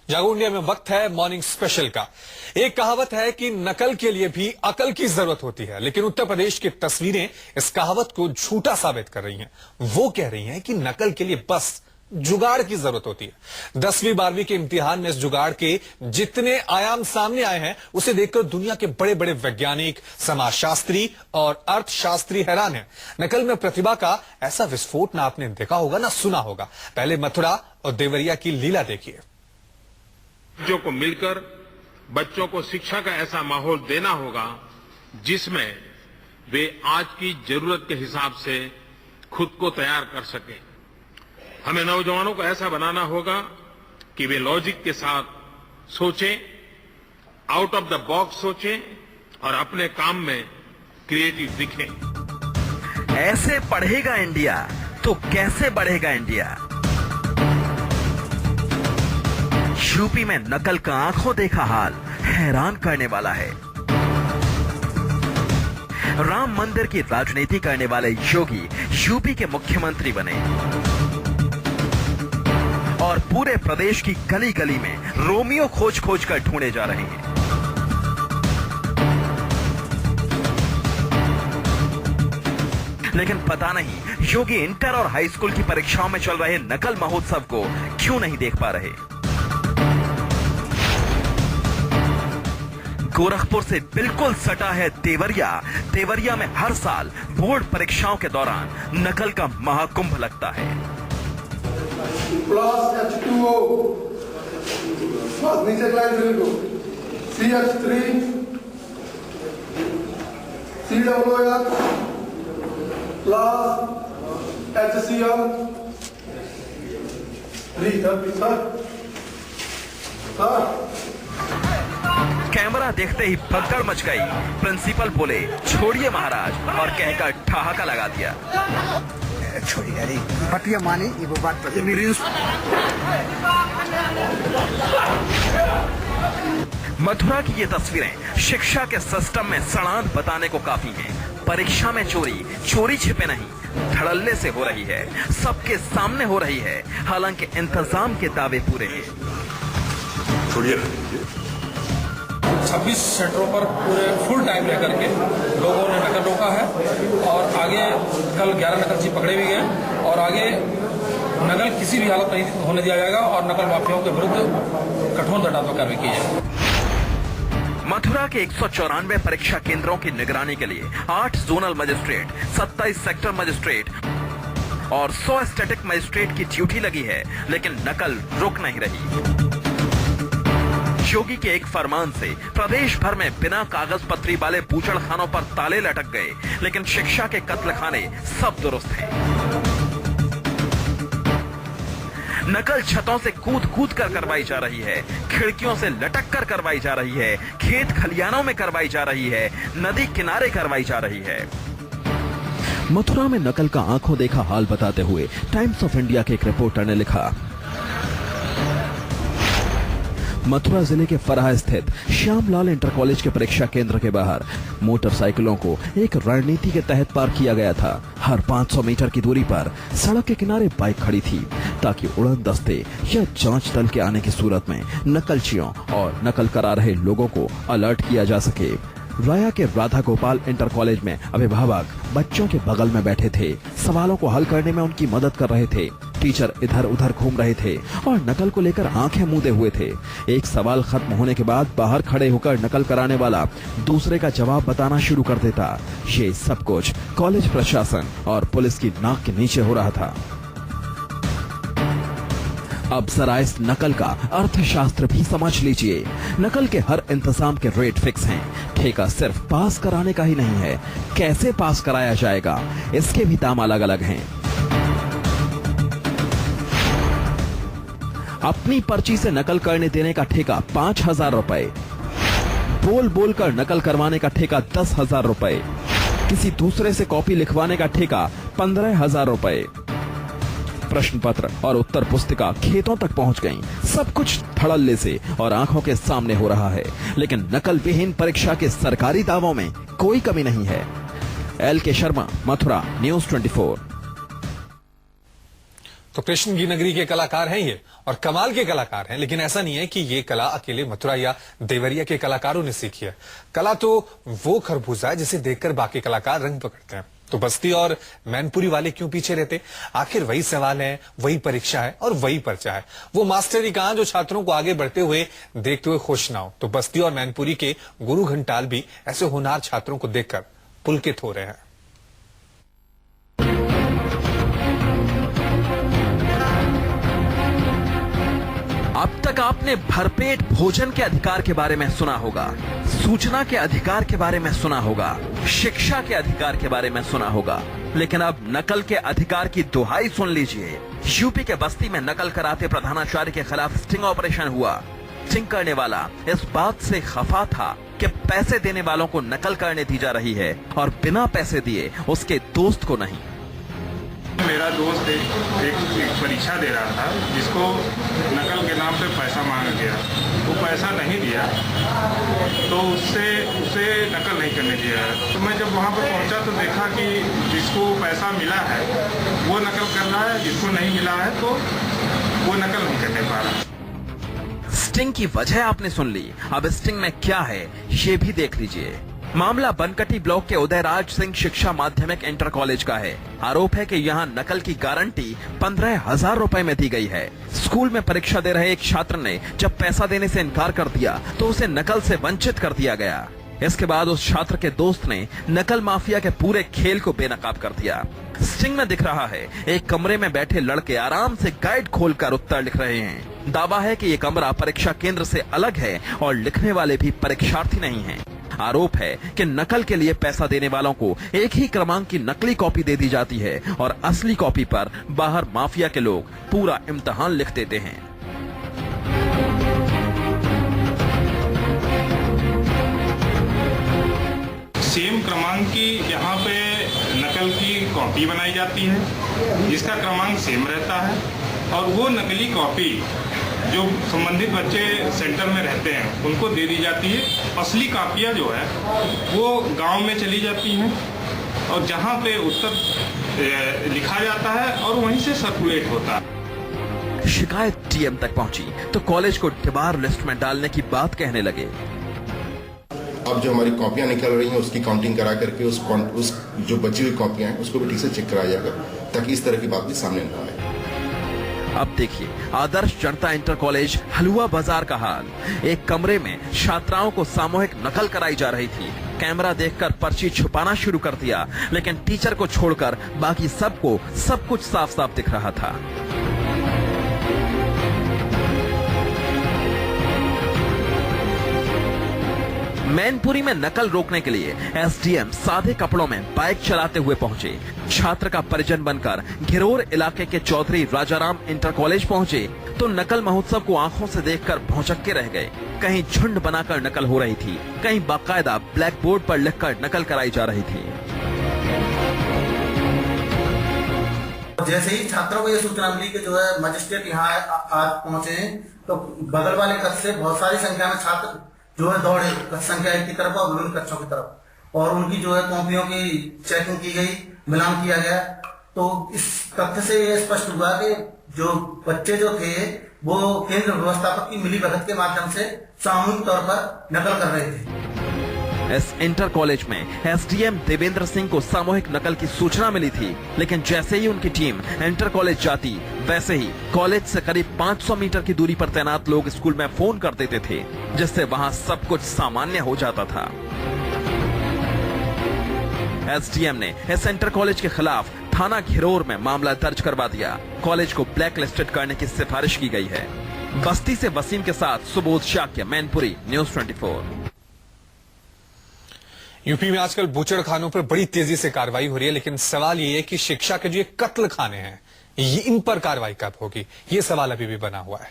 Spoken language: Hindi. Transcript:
जागो इंडिया में वक्त है मॉर्निंग स्पेशल का। एक कहावत है कि नकल के लिए भी अकल की जरूरत होती है, लेकिन उत्तर प्रदेश की तस्वीरें इस कहावत को झूठा साबित कर रही हैं। वो कह रही हैं कि नकल के लिए बस जुगाड़ की जरूरत होती है। 10वीं 12वीं के इम्तिहान में इस जुगाड़ के जितने आयाम सामने आए हैं, उसे देखकर दुनिया के बड़े बड़े वैज्ञानिक, समाजशास्त्री और अर्थशास्त्री हैरान हैं। नकल में प्रतिभा का ऐसा विस्फोट ना आपने देखा होगा ना सुना होगा। पहले मथुरा और देवरिया की लीला देखिए। बच्चों को मिलकर बच्चों को शिक्षा का ऐसा माहौल देना होगा जिसमें वे आज की जरूरत के हिसाब से खुद को तैयार कर सकें। हमें नौजवानों को ऐसा बनाना होगा कि वे लॉजिक के साथ सोचें, आउट ऑफ द बॉक्स सोचें और अपने काम में क्रिएटिव दिखें। ऐसे पढ़ेगा इंडिया तो कैसे बढ़ेगा इंडिया। यूपी में नकल का आंखों देखा हाल हैरान करने वाला है। राम मंदिर की राजनीति करने वाले योगी यूपी के मुख्यमंत्री बने और पूरे प्रदेश की गली गली में रोमियो खोज खोज कर ढूंढे जा रहे हैं। लेकिन पता नहीं योगी इंटर और हाई स्कूल की परीक्षाओं में चल रहे नकल महोत्सव को क्यों नहीं देख पा रहे। गोरखपुर से बिल्कुल सटा है देवरिया। देवरिया में हर साल बोर्ड परीक्षाओं के दौरान नकल का महाकुंभ लगता है। H2O, नीचे Kline CH3, COOR, HCl, camera देखते ही भगदड़ मच गई। प्रिंसिपल बोले छोड़िए महाराज और कहकर ठहाका लगा दिया। छोड़िए अरे पटिया माने ये वो बात मथुरा की ये तस्वीरें शिक्षा के सिस्टम में सड़ांध बताने को काफी हैं। परीक्षा में चोरी छिपे नहीं, धड़ल्ले से हो रही है, सबके सामने हो रही है। हालांकि इंतजाम के दावे पूरे हैं। 26 सेंटरों पर पूरे फुल टाइम लेकर के लोगों ने नकल रोका है और आगे कल 11 नकलची पकड़े भी गए और आगे नकल किसी भी हालत नहीं होने दिया जाएगा और नकल माफियाओं के विरुद्ध कठोर दंडात्मक कार्रवाई की जाएगी। मथुरा के 194 परीक्षा केंद्रों की निगरानी के लिए 8 जोनल मजिस्ट्रेट, 27 सेक्टर मजिस्ट्रेट और 100 स्टैटिक मजिस्ट्रेट की ड्यूटी लगी है, लेकिन नकल रुक नहीं रही। योगी के एक फरमान से प्रदेश भर में बिना कागज पत्री वाले बूचड़ खानों पर ताले लटक गए, लेकिन शिक्षा के कत्ल खाने सब दुरुस्त हैं। नकल छतों से कूद कूद कर करवाई जा रही है, खिड़कियों से लटक कर करवाई जा रही है, खेत खलियानों में करवाई जा रही है, नदी किनारे करवाई जा रही है। मथुरा में नकल का आंखों देखा हाल बताते हुए टाइम्स ऑफ इंडिया के एक रिपोर्टर ने लिखा, मथुरा जिले के फराह स्थित श्यामलाल इंटर कॉलेज के परीक्षा केंद्र के बाहर मोटरसाइकिलों को एक रणनीति के तहत पार्क किया गया था। हर 500 मीटर की दूरी पर सड़क के किनारे बाइक खड़ी थी ताकि उड़न दस्ते या जांच दल के आने की सूरत में नकलचियों और नकल करा रहे लोगों को अलर्ट किया जा सके। राया के राधा गोपाल इंटर कॉलेज में अभिभावक बच्चों के बगल में बैठे थे, सवालों को हल करने में उनकी मदद कर रहे थे। टीचर इधर उधर घूम रहे थे और नकल को लेकर आंखें मूंदे हुए थे। एक सवाल खत्म होने के बाद बाहर खड़े होकर नकल कराने वाला दूसरे का जवाब बताना शुरू कर देता। ये सब कुछ कॉलेज प्रशासन और पुलिस की नाक के नीचे हो रहा था। अब जरा इस नकल का अर्थशास्त्र भी समझ लीजिए। नकल के हर इंतजाम के रेट फिक्स हैं। ठेका सिर्फ पास कराने का ही नहीं है, कैसे पास कराया जाएगा इसके भी दाम अलग अलग हैं। अपनी पर्ची से नकल करने देने का ठेका 5,000 रुपए, बोल बोल कर नकल करवाने का ठेका 10,000 रुपए, किसी दूसरे से कॉपी लिखवाने का ठेका 15,000 रुपए। प्रश्न पत्र और उत्तर पुस्तिका खेतों तक पहुंच गईं। सब कुछ धड़ल्ले से और आंखों के सामने हो रहा है, लेकिन नकल विहीन परीक्षा के सरकारी दावों में कोई कमी नहीं है। LK Sharma, Mathura, news 24। तो कृष्ण की नगरी के कलाकार हैं ये और कमाल के कलाकार हैं। लेकिन ऐसा नहीं है कि ये कला अकेले मथुरा या देवरिया के कलाकारों ने सीखी है। कला तो वो खरबूजा है जिसे देखकर बाकी कलाकार रंग पकड़ते हैं। तो बस्ती और मैनपुरी वाले क्यों पीछे रहते? आखिर वही सवाल है, वही परीक्षा है और वही पर्चा है। वो मास्टरी कहां जो छात्रों को आगे बढ़ते हुए देखते हुए खुश ना हो। तो बस्ती और मैनपुरी के गुरु घंटाल भी ऐसे होनहार छात्रों को देखकर पुलकित हो रहे हैं। अब तक आपने भरपेट भोजन के अधिकार के बारे में सुना होगा, सूचना के अधिकार के बारे में सुना होगा, शिक्षा के अधिकार के बारे में सुना होगा, लेकिन अब नकल के अधिकार की दुहाई सुन लीजिए। यूपी के बस्ती में नकल कराते प्रधानाचार्य के खिलाफ स्टिंग ऑपरेशन हुआ। स्टिंग करने वाला इस बात से खफा था कि पैसे देने वालों को नकल करने दी जा रही है और बिना पैसे दिए उसके दोस्त को नहीं। मेरा दोस्त एक परीक्षा दे रहा था जिसको नकल के नाम पे पैसा मांगा गया। वो पैसा नहीं दिया तो उसे नकल नहीं करने दिया। तो मैं जब वहाँ पर पहुँचा तो देखा कि जिसको पैसा मिला है वो नकल कर रहा है, जिसको नहीं मिला है तो वो नकल नहीं करने पा रहा। स्टिंग की वजह आपने सुन ली, अब स्टिंग में क्या है ये भी देख लीजिए। मामला बनकटी ब्लॉक के उदयराज सिंह शिक्षा माध्यमिक इंटर कॉलेज का है। आरोप है कि यहाँ नकल की गारंटी 15,000 रुपए में दी गई है। स्कूल में परीक्षा दे रहे एक छात्र ने जब पैसा देने से इनकार कर दिया तो उसे नकल से वंचित कर दिया गया। इसके बाद उस छात्र के दोस्त ने नकल माफिया के पूरे खेल को बेनकाब कर दिया। स्टिंग में दिख रहा है एक कमरे में बैठे लड़के आराम से गाइड खोलकर उत्तर लिख रहे हैं। दावा है कि ये कमरा परीक्षा केंद्र से अलग है और लिखने वाले भी परीक्षार्थी नहीं हैं। आरोप है कि नकल के लिए पैसा देने वालों को एक ही क्रमांक की नकली कॉपी दे दी जाती है और असली कॉपी पर बाहर माफिया के लोग पूरा इम्तिहान लिख देते हैं। सेम क्रमांक की यहाँ पे नकल की कॉपी बनाई जाती है जिसका क्रमांक सेम रहता है और वो नकली कॉपी जो संबंधित बच्चे सेंटर में रहते हैं उनको दे दी जाती है। असली कापियाँ जो है वो गांव में चली जाती हैं और जहाँ पे उत्तर लिखा जाता है और वहीं से सर्कुलेट होता है। शिकायत डीएम तक पहुंची तो कॉलेज को डिबार लिस्ट में डालने की बात कहने लगे। अब जो हमारी कॉपियां निकल रही हैं उसकी काउंटिंग करा करके उस जो बची हुई कॉपियां हैं उसको भी ठीक से चेक कराया जाएगा ताकि इस तरह की बात भी सामने न आए। अब देखिए आदर्श जनता इंटर कॉलेज हलुआ बाजार का हाल। एक कमरे में छात्राओं को सामूहिक नकल कराई जा रही थी। कैमरा देखकर पर्ची छुपाना शुरू कर दिया, लेकिन टीचर को छोड़कर बाकी सबको सब कुछ साफ साफ दिख रहा था। मैनपुरी में नकल रोकने के लिए एसडीएम सादे कपड़ों में बाइक चलाते हुए पहुंचे। छात्र का परिजन बनकर घिरोर इलाके के चौधरी राजाराम इंटर कॉलेज पहुंचे तो नकल महोत्सव को आंखों से देखकर भौचक्के रह गए। कहीं झुंड बनाकर नकल हो रही थी, कहीं बाकायदा ब्लैक बोर्ड पर लिखकर नकल कराई जा रही थी। जैसे ही छात्रों को ये सूचना मिली कि जो है मजिस्ट्रेट यहाँ आज पहुंचे हैं तो बगल वाले कक्ष से बहुत सारी संख्या में छात्र जो है दौड़े कक्ष संख्या 1 की तरफ और विभिन्न कक्षों की तरफ और उनकी जो है कॉपियों की चेकिंग की गई, मिलान किया गया। तो इस तथ्य से ये स्पष्ट हुआ कि जो बच्चे जो थे वो केंद्र व्यवस्थापक की मिलीभगत के माध्यम से सामूहिक तौर पर नकल कर रहे थे। इस इंटर कॉलेज में एसडीएम देवेंद्र सिंह को सामूहिक नकल की सूचना मिली थी, लेकिन जैसे ही उनकी टीम इंटर कॉलेज जाती वैसे ही कॉलेज से करीब 500 मीटर की दूरी पर तैनात लोग स्कूल में फोन कर देते थे, जिससे वहां सब कुछ सामान्य हो जाता था। एसडीएम ने इस इंटर कॉलेज के खिलाफ थाना घिरोर में मामला दर्ज करवा दिया। कॉलेज को ब्लैक लिस्टेड करने की सिफारिश की गई है। बस्ती से वसीम के साथ सुबोध शाक्य, मैनपुरी, न्यूज़ 24। यूपी में आजकल बूचड़ खानों पर बड़ी तेजी से कार्रवाई हो रही है, लेकिन सवाल ये है कि शिक्षा के जो ये कत्ल खाने हैं इन पर कार्रवाई कब होगी, ये सवाल अभी भी बना हुआ है।